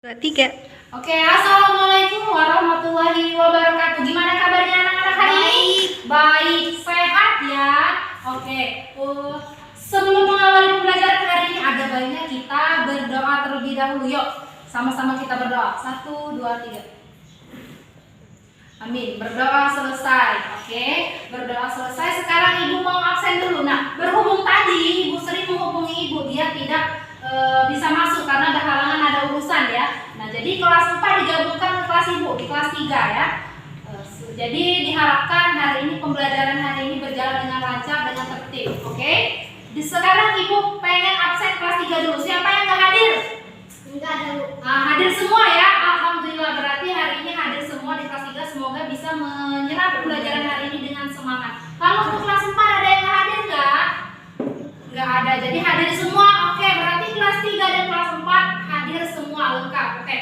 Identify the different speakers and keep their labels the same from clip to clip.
Speaker 1: 3.
Speaker 2: Oke, assalamualaikum warahmatullahi wabarakatuh. Gimana kabarnya anak-anak hari ini? Baik, sehat ya. Oke, sebelum mengawali pembelajaran hari ini, ada baiknya kita berdoa terlebih dahulu. Yuk, sama-sama kita berdoa. 1, 2, 3. Amin. Berdoa selesai. Oke, berdoa selesai. Sekarang ibu mau absen dulu. Nah, berhubung tadi ibu sering menghubungi ibu, dia tidak bisa masuk karena ada halangan, ada urusan ya. Nah, jadi kelas 4 digabungkan ke kelas ibu di kelas 3 ya. Jadi diharapkan hari ini pembelajaran hari ini berjalan dengan lancar, dengan tertib. Oke. Sekarang ibu pengen absen kelas 3 dulu. Siapa yang nggak hadir?
Speaker 1: Enggak ada, Bu.
Speaker 2: Hadir semua ya. Alhamdulillah, berarti hari ini hadir semua di kelas 3. Semoga bisa menyerap pembelajaran hari ini dengan semangat. Kalau untuk kelas 4 ada yang nggak hadir nggak? Nggak ada. Jadi hadir semua. Oke, berarti kelas 3 dan kelas 4 hadir semua lengkap. Oke.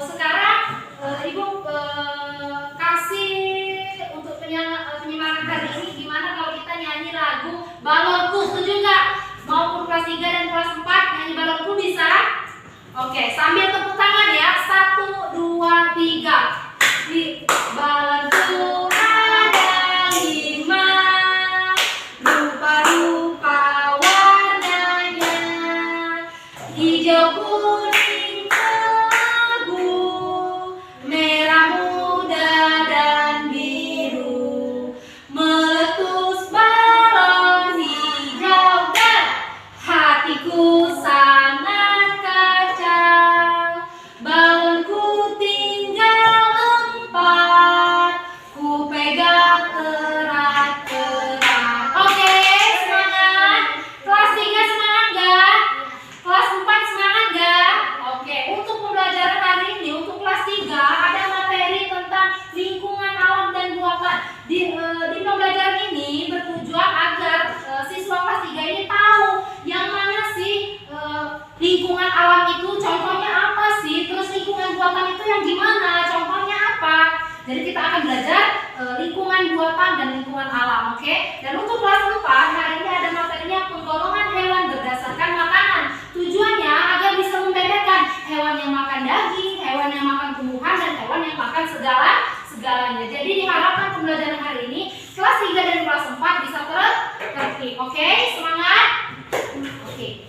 Speaker 2: Sekarang ibu kasih untuk penyemangat hari ini, gimana kalau kita nyanyi lagu Balonku, setuju nggak? Maupun kelas 3 dan kelas 4 nyanyi Balonku bisa? Oke, sambil tepuk tangan ya. 1, 2, 3. Di balonku ada 5 rupa-rupa warnanya, hijau, kuning, abu, merah muda dan biru. Meletus balon hijau dan hatiku sangat kacau. Balonku tinggal 4, ku pegang erat-erat. Oke, semangat. Kelas 3 semangat gak? Kelas 4 semangat gak? Oke, untuk pembelajaran hari ini, untuk kelas 3 ada materi tentang lingkungan alam dan buatan. Di pembelajaran ini bertujuan agar siswa kelas 3 ini tahu yang mana sih lingkungan alam itu, contohnya apa sih, terus lingkungan buatan itu yang gimana, contohnya apa. Jadi kita akan belajar lingkungan buatan dan lingkungan alam, oke? Dan untuk kelas 4 hari ini ada materinya penggolongan hewan berdasarkan makanan. Tujuannya agar bisa membedakan hewan yang makan daging, hewan yang makan tumbuhan, dan hewan yang makan segalanya. Jadi diharapkan pembelajaran hari ini kelas 3 dan kelas 4 bisa tertib. Oke, semangat. Oke.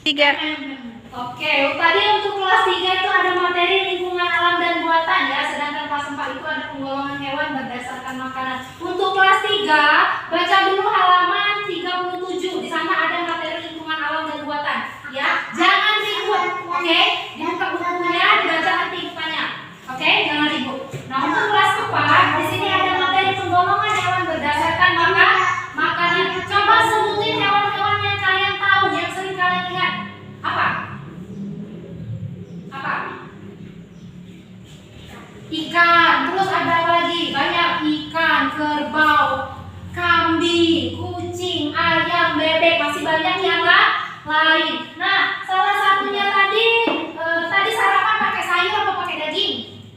Speaker 1: 3.
Speaker 2: Oke, tadi untuk kelas 3 itu ada materi lingkungan alam dan buatan ya, sedangkan kelas 4 itu ada penggolongan hewan berdasarkan makanan. Untuk kelas 3, baca dulu halaman 37. Di sana ada materi lingkungan alam dan buatan ya. Jangan ribut. Oke, dibuka bukunya, dibaca nanti bukannya. Oke, jangan ribut. Nah, untuk kelas 4 di sini ada materi penggolongan hewan berdasarkan makanan. Coba sebutin hewan-hewan yang kalian tahu, yang sering kalian lihat. Apa? Ikan. Terus ada apa lagi? Banyak. Ikan, kerbau, kambing, kucing, ayam, bebek, masih banyak yang lain. Nah, salah satunya tadi sarapan pakai sayur atau pakai daging?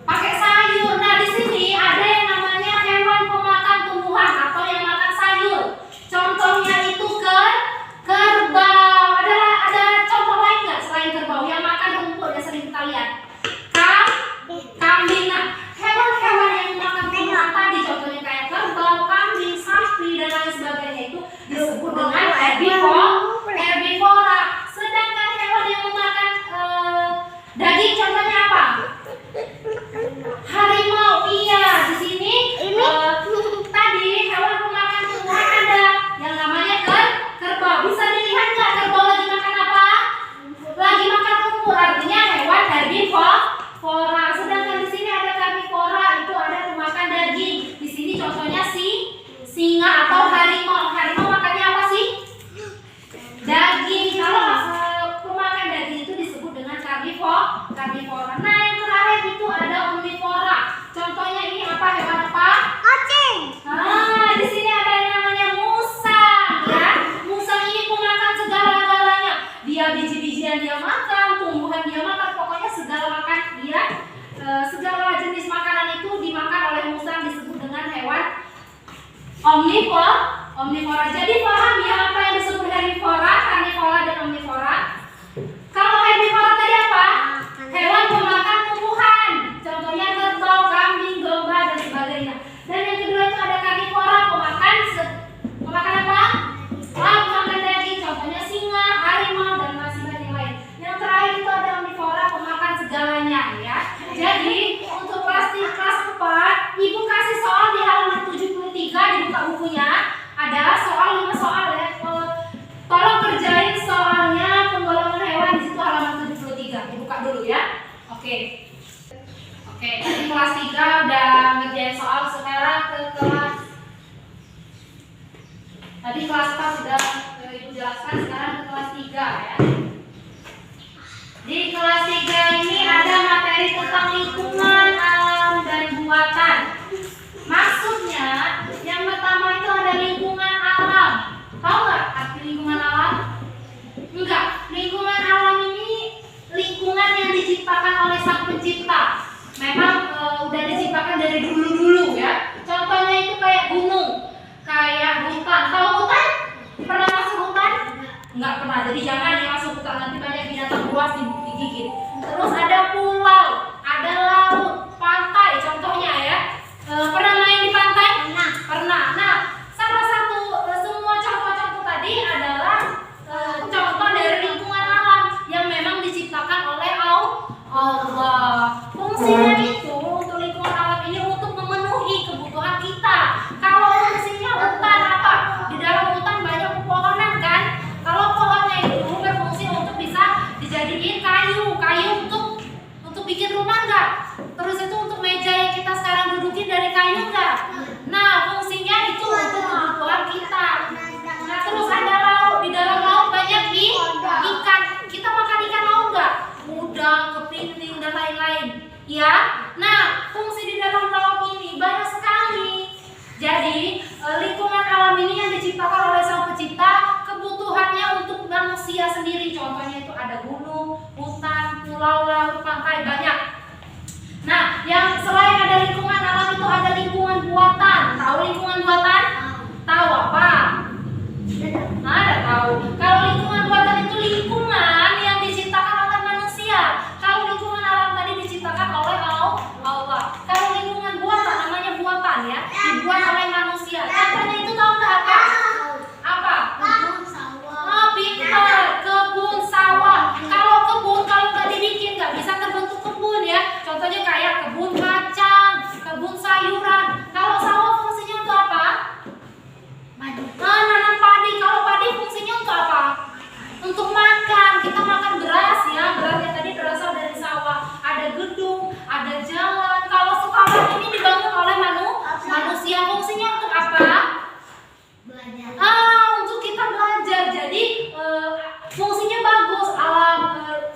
Speaker 2: Pakai sayur. Nah, di sini ada yang namanya hewan pemakan tumbuhan atau yang makan sayur. Contohnya itu kerbau. Ada contoh lain nggak selain kerbau yang makan rumput yang sering kita lihat? Kambing. Nah, hewan-hewan yang makan tumbuhan tadi contohnya kayak kerbau, kambing, sapi dan lain sebagainya itu disebut dengan herbivora. Sedangkan hewan yang memakan daging contohnya apa? Harimau. Iya, di sini tadi hewan pemakan tumbuhan ada yang namanya kerbau. Bisa dilihat nggak kerbau lagi makan apa? Lagi makan rumput, artinya hewan herbivora. Sedangkan di sini ada karnivora, itu ada pemakan daging. Di sini contohnya singa atau harimau. Harimau makannya apa sih? Daging. Kalau pemakan daging itu disebut dengan karnivora. Nah, yang terakhir itu ada omnivora. Contohnya ini apa? Hewan apa?
Speaker 1: Kucing.
Speaker 2: Nah, di sini ada yang namanya musang ya. Musang ini pemakan segala-galanya. Dia biji-bijian dia makan, tumbuhan dia makan, pokoknya segala makan dia. Segala jenis makanan itu dimakan oleh musang, disebut dengan hewan omnivora. Jadi paham ya apa yang disebut herbivora, karnivora dan omnivora? materi tentang lingkungan alam dan buatan. Maksudnya, yang pertama itu ada lingkungan alam. Tahu nggak arti lingkungan alam? Enggak. Lingkungan alam ini lingkungan yang diciptakan oleh Sang Pencipta. Memang udah diciptakan dari dulu-dulu ya. Contohnya itu kayak gunung, kayak hutan. Tahu hutan? Pernah masuk hutan? Enggak pernah. Jadi jangan ya masuk hutan, nanti banyak binatang buas digigit. Terus ada pulau, ada laut, pantai. Contohnya ya. Pernah main di pantai? Pernah. Nah, salah satu semua contoh-contoh tadi adalah contoh dari lingkungan alam yang memang diciptakan oleh Allah. Fungsinya itu untuk lingkungan alam ini untuk memenuhi kebutuhan kita. Kalau fungsinya hutan apa? Di dalam hutan banyak pepohonan kan? Kalau pohonnya itu berfungsi untuk bisa dijadiin kayu untuk bikin rumah enggak? Terus itu untuk meja yang kita sekarang dudukin dari kayu enggak? Nah, fungsinya itu untuk kebutuhan kita. Nah, terus ada laut. Di dalam laut banyak ikan. Kita makan ikan laut enggak? Udang, kepiting, dan lain-lain. Ya. Nah, fungsi di dalam laut ini banyak sekali. Jadi, lingkungan alam ini yang diciptakan oleh Sang Pencipta, kebutuhannya untuk manusia sendiri. Contohnya itu ada gunung, hutan, pulau, laut, pantai, banyak. Nah, yang selain ada lingkungan alam itu ada lingkungan buatan. Tahu lingkungan buatan? Tahu apa? Ada tahu. Kalau lingkungan buatan itu lingkungan yang diciptakan oleh manusia. Kalau lingkungan alam tadi diciptakan oleh Allah. Kalau lingkungan buatan namanya buatan ya, dibuat oleh manusia. Contohnya itu tahu nggak apa? Apa?
Speaker 1: Kebun sawah.
Speaker 2: Oh, pintar. Kebun sawah. Kalau nggak dibikin nggak bisa terbentuk kebun ya. Contohnya kayak kebun kacang, kebun sayuran. Kalau sawah fungsinya untuk apa? Nanam padi. Kalau padi fungsinya untuk apa? Untuk makan. Kita makan beras ya. Beras yang tadi berasal dari sawah. Ada gedung, ada jalan. Kalau sekolah ini dibangun oleh manusia, fungsinya untuk apa?
Speaker 1: Belajar.
Speaker 2: Untuk kita belajar. Jadi fungsinya bagus.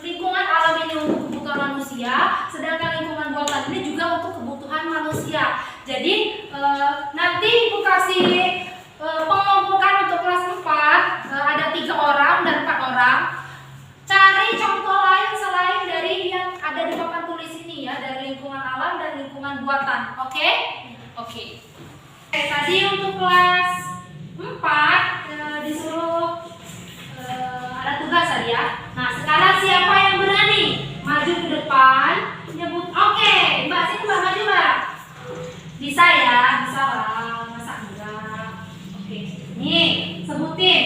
Speaker 2: Lingkungan alam ini untuk kebutuhan manusia, sedangkan lingkungan buatan ini juga untuk kebutuhan manusia. Jadi nanti Ibu kasih pengelompokan untuk kelas 4, ada 3 orang dan 4 orang. Cari contoh lain selain dari yang ada di papan tulis ini ya, dari lingkungan alam dan lingkungan buatan. Oke? Oke. Tadi untuk kelas 4 disuruh ada tugas tadi ya. Nah, sekarang siapa yang berani maju ke depan nyebut? Oke, Mbak sini Mbak, maju Mbak. Bisa ya, bisa lah, masa enggak? Oke, nih sebutin.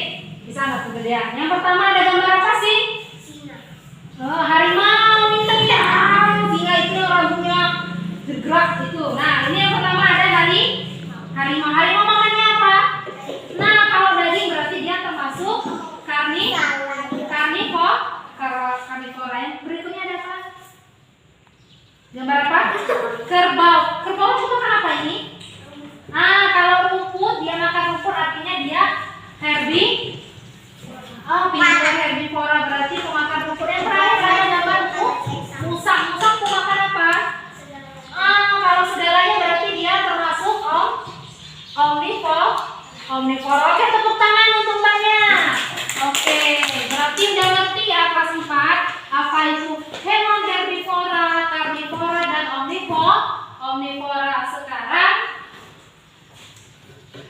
Speaker 2: Bisa nggak kegedean? Yang pertama ada gambar apa sih?
Speaker 1: Singa.
Speaker 2: Harimau itu ya. Singa itu rambutnya bergerak itu. Nah, ini yang pertama ada harimau. Harimau makannya apa? Nah, kalau daging berarti dia termasuk karnivora. Yang berikutnya ada apa? Gambar apa? Kerbau. Kerbau itu makan apa ini? Kalau rumput, dia makan rumput artinya dia herbivora, berarti pemakan rumput. Yang terakhir ada gambar musang. Musang itu makan apa? Kalau segalanya berarti dia termasuk omnivora. Oke, tepuk tangan untuk Mbaknya. Oke, berarti udah ngerti ya kelas 4 apa itu hewan herbivora, karnivora, dan omnivora. Sekarang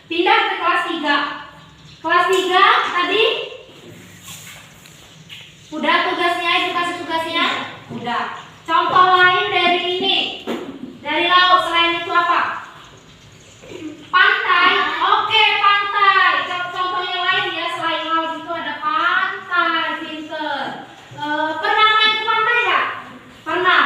Speaker 2: pindah ke kelas 3. Kelas 3 tadi udah tugasnya, Ibu kasih tugasnya? Udah. Contoh lain dari ini, dari laut, selain itu apa? Pantai. Oke, pantai. Contohnya lain ya, selain laut itu ada pantai. Pinter. Pernah main ke pantai nggak? Pernah.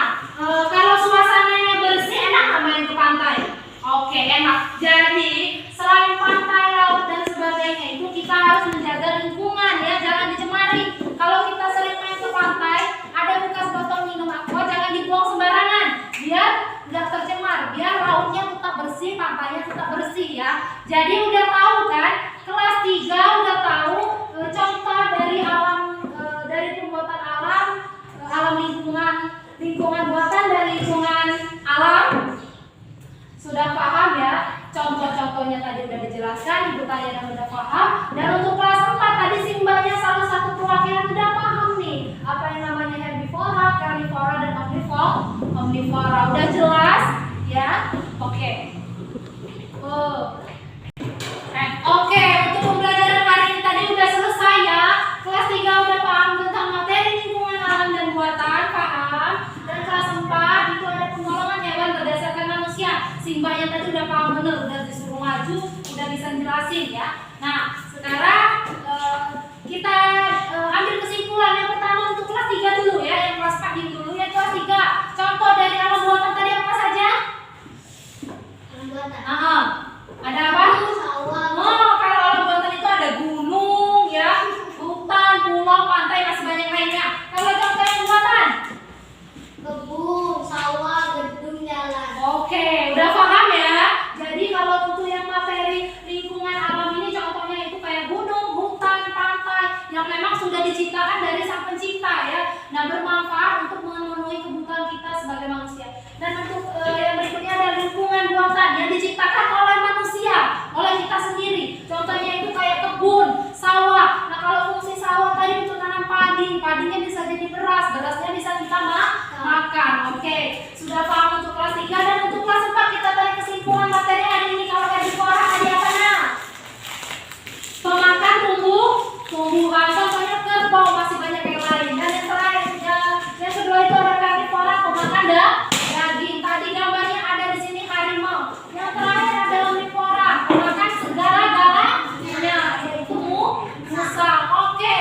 Speaker 2: Kalau suasananya bersih, enak nggak main ke pantai? Oke, enak. Jadi selain pantai, laut, dan sebagainya itu kita harus menjaga lingkungan ya, jangan dicemari. Kalau kita sering main ke pantai, ada bekas botol minum aqua, jangan dibuang sembarangan biar nggak tercemar, biar lautnya tetap bersih, pantainya tetap bersih ya. Jadi udah tahu kan, kelas 3 udah tahu contoh dari alam, dari pembuatan alam lingkungan buatan dan contohnya tadi udah dijelaskan, Ibu Tayana udah paham. Dan untuk kelas 4 tadi simbanya salah satu perwakilan udah paham nih. Apa yang namanya herbivora, carnivora, dan omnivora. Udah jelas ya? Oke. Oke, untuk pembelajaran hari ini tadi udah selesai ya. Kelas 3 udah paham tentang materi lingkungan alam dan buatan, paham. Dan kelas 4 itu ada pengolongan hewan berdasarkan manusia. Simbanya tadi udah paham bener, udah disuruh maju, udah bisa jelasin ya. Nah, sekarang kita ambil kesimpulan yang pertama untuk kelas 3 dulu ya. Yang kelas 4 dulu ya, kelas 3. Contoh dari alam buatan tadi apa saja?
Speaker 1: Alam buatan.
Speaker 2: Ada apa? Oh, kalau alam buatan itu ada gunung ya, hutan, pulau, pantai, masih banyak lainnya. Kalau contoh yang buatan?
Speaker 1: Kebun, sawah, gedung, jalan.
Speaker 2: Oke, udah paham ya. Jadi kalau untuk yang materi lingkungan alam ini contohnya itu kayak gunung, hutan, pantai yang memang sudah diciptakan dari Sang Pencipta ya. Nah, bermanfaat untuk memenuhi kebutuhan kita sebagai manusia. Dan untuk yang berikutnya ada lingkungan buatan yang diciptakan oleh manusia, oleh kita sendiri. Contohnya itu kayak kebun, sawah. Nah, kalau fungsi sawah tadi untuk tanam padi, padinya bisa jadi beras, berasnya bisa kita makan. Oke, sudah paham untuk kelas 3 dan untuk kelas 4 kita tarik kesimpulan materi hari ini. Kalau herbivora ada apa nah? Pemakan tumbuhan, contohnya kerbau, masih banyak yang lain. Dan yang terakhir, yang kedua itu ada carnivora, pemakan daging. Tadi gambarnya ada di sini harimau. Yang terakhir ada omnivora, pemakan segala-galanya, yaitu musang. Oke,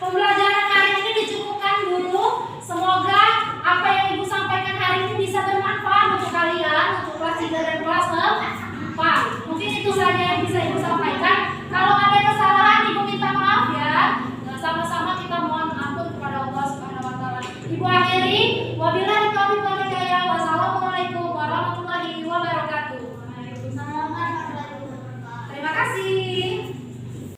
Speaker 2: pembelajaran hari ini dicukupkan dulu. Semoga apa yang Ibu sampaikan hari ini bisa bermanfaat untuk kalian, untuk kelas 3 dan kelas 4. Mungkin itu saja yang bisa Ibu sampaikan. Kalau ada kesalahan, Ibu minta maaf ya. Sama-sama kita mohon ampun kepada Allah Subhanahu wa taala. Ibu akhiri, wabillahi taufiq wal